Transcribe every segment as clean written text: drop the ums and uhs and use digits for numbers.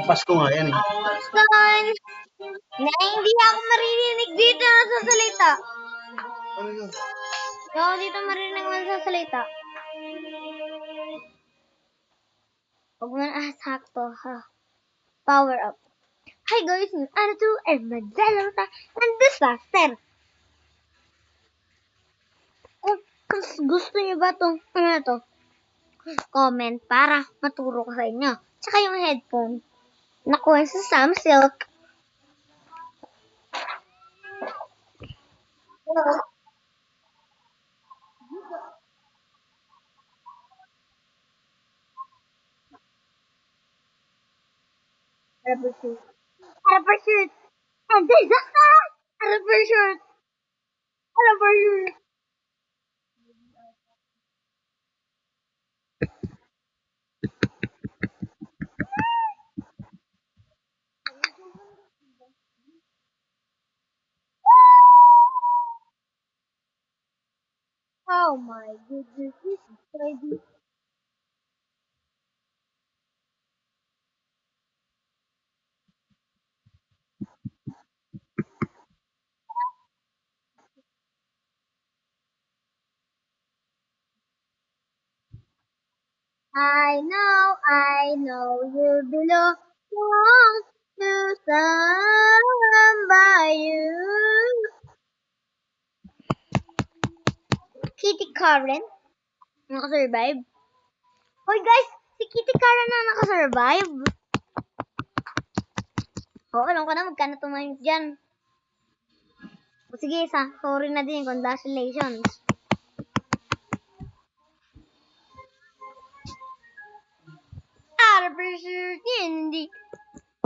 Pasko nga yan eh. Son, na hindi ako maririnig dito nagsasalita. Ano yun? Hindi ako dito marinig nagsasalita. Huwag mo na sakto, ha? Power up. Hi guys, ano to? Magdalaw tayo ng disaster. Kung gusto niyo ba itong, ano to? Comment para maturo ko sa inyo. Tsaka yung headphone. Nakuha sa Sam Silk. Rubber shirt. Rubber shirt. And disaster! Rubber shirt. Rubber shirt. Oh my goodness, this is crazy. I know you belong to somebody. Kitty Karen, nakasurvive. Hoy guys, si Kitty Karen na nakasurvive. Oo, alam ko na magkano tumayos dyan. O sige, sorry na din. Congratulations. Arbiter, hindi.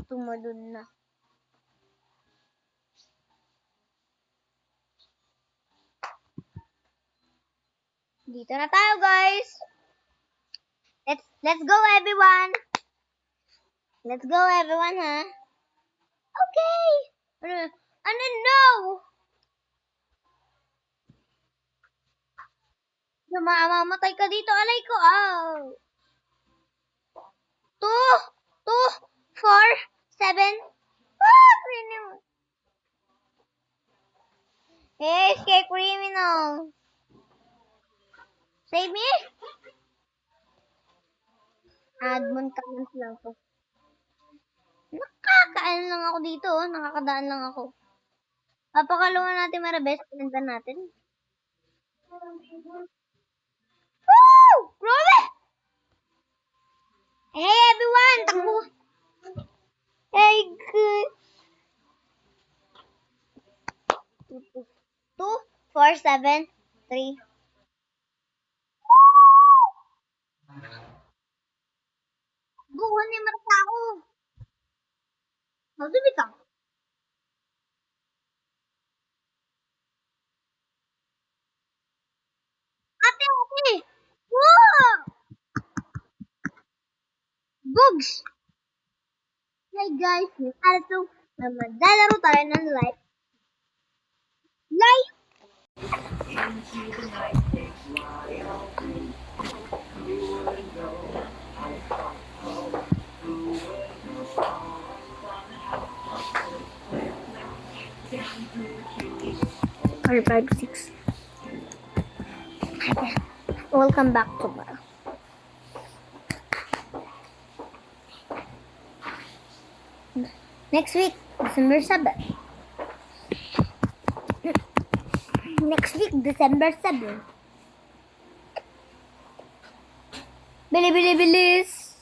Tumalun na. Dito na tayo, guys. Let's go, everyone. Let's go, everyone, ha? Okay. Ano, no? Mamamatay ka dito, alay ko, oh. 2, 4, 7. Hey, scare criminal. Save me. Admon comments lang to. Nakakaano lang ako dito, oh. Nakakadaan lang ako. Papakalungan natin marabes, pinandan natin. Woo! Grabe! Hey everyone! Takbo! Hey, good. 2, 4, 7, 3. Buwan ni Marta ako. Magdubit ka. Ate, ate! Woo! Bugs! Hey guys, ano to? Maglalaro tayo ng live. Live! Or 5, 6. Welcome back tomorrow. Next week, December 7. Next week, December 7. Bilis.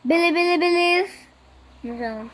Bilis. Ano?